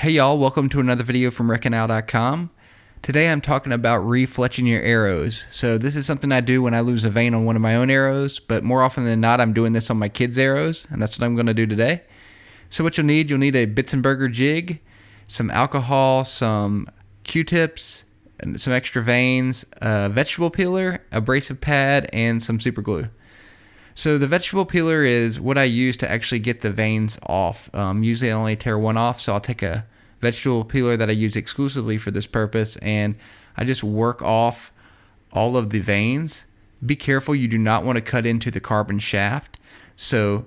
Hey y'all, welcome to another video from WreckingOut.com. Today I'm talking about refletching your arrows. So this is something I do when I lose a vein on one of my own arrows, but more often than not I'm doing this on my kids' arrows, and that's what I'm going to do today. So what you'll need a Bitzenburger jig, some alcohol, some Q-tips, and some extra veins, a vegetable peeler, abrasive pad, and some super glue. So the vegetable peeler is what I use to actually get the veins off. Usually I only tear one off, so I'll take a vegetable peeler that I use exclusively for this purpose, and I just work off all of the veins. Be careful, you do not want to cut into the carbon shaft. So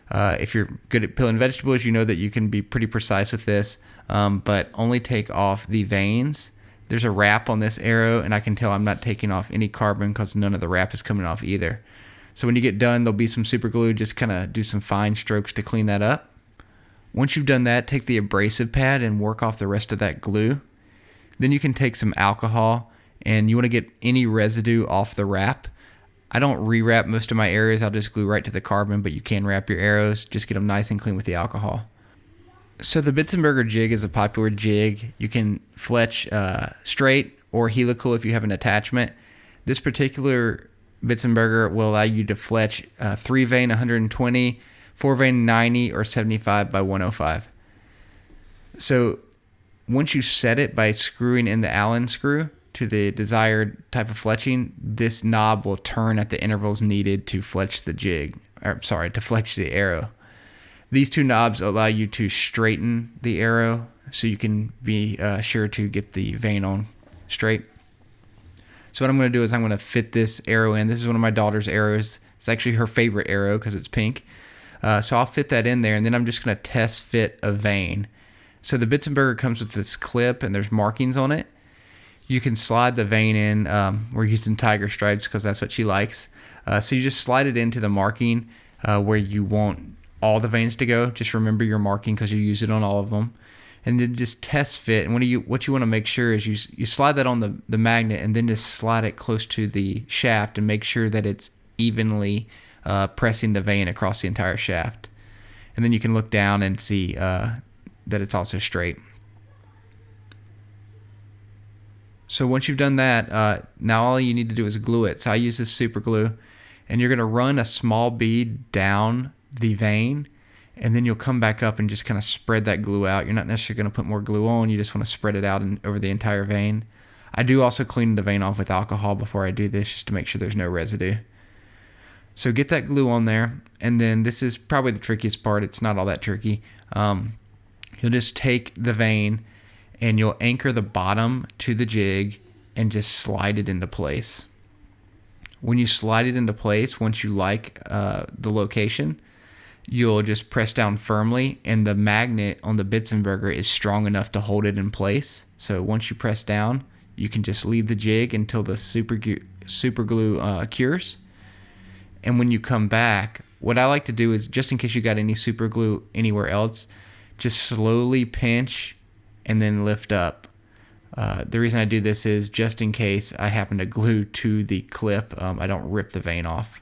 if you're good at peeling vegetables, you know that you can be pretty precise with this, but only take off the veins. There's a wrap on this arrow, and I can tell I'm not taking off any carbon because none of the wrap is coming off either. So when you get done, there'll be some super glue. Just kind of do some fine strokes to clean that up. Once you've done that, take the abrasive pad and work off the rest of that glue. Then you can take some alcohol, and you want to get any residue off the wrap. I don't rewrap most of my arrows. I'll just glue right to the carbon, but you can wrap your arrows. Just get them nice and clean with the alcohol. So the Bitzenburger jig is a popular jig. You can fletch straight or helical if you have an attachment. This particular Bitzenburger will allow you to fletch 3 vein 120, 4 vein 90, or 75 by 105. So once you set it by screwing in the Allen screw to the desired type of fletching, this knob will turn at the intervals needed to fletch the jig, to fletch the arrow. These two knobs allow you to straighten the arrow so you can be sure to get the vein on straight. So what I'm going to do is I'm going to fit this arrow in. This is one of my daughter's arrows. It's actually her favorite arrow because it's pink. So I'll fit that in there, and then I'm just going to test fit a vein. So the Bitzenburger comes with this clip, and there's markings on it. You can slide the vein in. We're using tiger stripes because that's what she likes. So you just slide it into the marking where you want all the veins to go. Just remember your marking because you use it on all of them. And then just test fit. And what you want to make sure is you slide that on the magnet, and then just slide it close to the shaft and make sure that it's evenly pressing the vein across the entire shaft. And then you can look down and see that it's also straight. So once you've done that, now all you need to do is glue it. So I use this super glue, and you're going to run a small bead down the vein, and then you'll come back up and just kind of spread that glue out. You're not necessarily going to put more glue on. You just want to spread it out over the entire vein. I do also clean the vein off with alcohol before I do this, just to make sure there's no residue. So get that glue on there, and then this is probably the trickiest part. It's not all that tricky. You'll just take the vein, and you'll anchor the bottom to the jig and just slide it into place. When you slide it into place, once you like the location, you'll just press down firmly, and the magnet on the Bitzenburger is strong enough to hold it in place. So once you press down, you can just leave the jig until the super glue cures. And when you come back, what I like to do is, just in case you got any super glue anywhere else, just slowly pinch and then lift up. The reason I do this is just in case I happen to glue to the clip, I don't rip the vein off.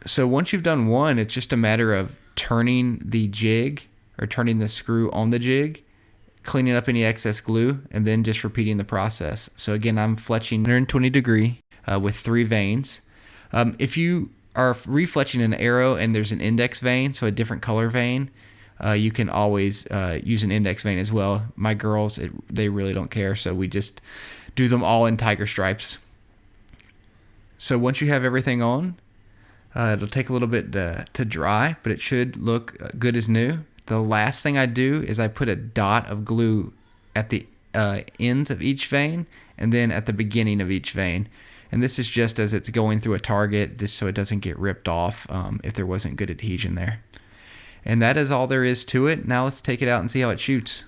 So once you've done one, it's just a matter of turning the jig, or turning the screw on the jig, cleaning up any excess glue, and then just repeating the process. So again, I'm fletching 120 degree with 3 veins. If you are refletching an arrow and there's an index vein, so a different color vein, you can always use an index vein as well. My girls, they really don't care, so we just do them all in tiger stripes. So once you have everything on, it'll take a little bit to dry, but it should look good as new. The last thing I do is I put a dot of glue at the ends of each vein, and then at the beginning of each vein. And this is just as it's going through a target, just so it doesn't get ripped off if there wasn't good adhesion there. And that is all there is to it. Now let's take it out and see how it shoots.